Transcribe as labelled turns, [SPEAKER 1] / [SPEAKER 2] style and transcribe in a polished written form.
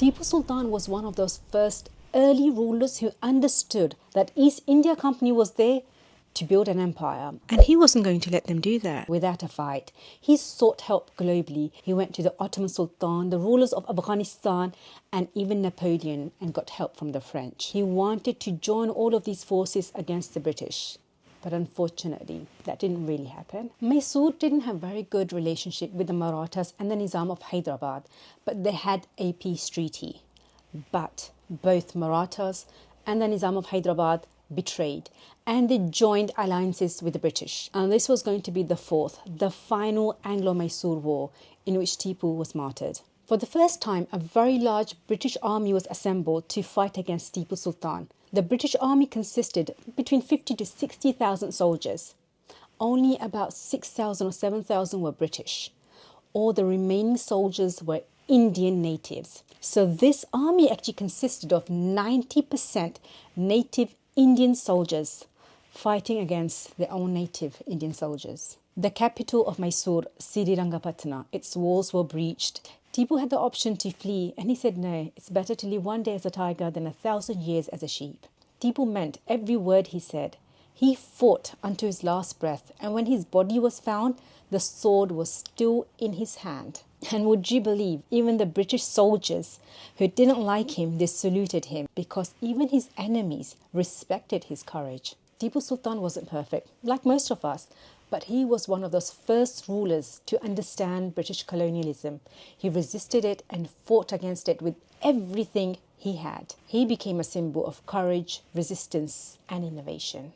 [SPEAKER 1] Tipu Sultan was one of those first early rulers who understood that East India Company was there to build an empire.
[SPEAKER 2] And he wasn't going to let them do that.
[SPEAKER 1] Without a fight, he sought help globally. He went to the Ottoman Sultan, the rulers of Afghanistan, and even Napoleon, and got help from the French. He wanted to join all of these forces against the British. But unfortunately, that didn't really happen. Mysore didn't have a very good relationship with the Marathas and the Nizam of Hyderabad, but they had a peace treaty. But both Marathas and the Nizam of Hyderabad betrayed, and they joined alliances with the British. And this was going to be the fourth, the final Anglo-Mysore War, in which Tipu was martyred. For the first time, a very large British army was assembled to fight against Tipu Sultan. The British army consisted between 50 to 60,000 soldiers. Only about 6,000 or 7,000 were British. All the remaining soldiers were Indian natives. So this army actually consisted of 90% native Indian soldiers fighting against their own native Indian soldiers. The capital of Mysore, Srirangapatna, its walls were breached. Tipu had the option to flee, and he said no, it's better to live one day as a tiger than 1,000 years as a sheep. Tipu meant every word he said. He fought unto his last breath, and when his body was found, the sword was still in his hand. And would you believe, even the British soldiers who didn't like him, they saluted him, because even his enemies respected his courage. Tipu Sultan wasn't perfect, like most of us, but he was one of those first rulers to understand British colonialism. He resisted it and fought against it with everything he had. He became a symbol of courage, resistance, and innovation.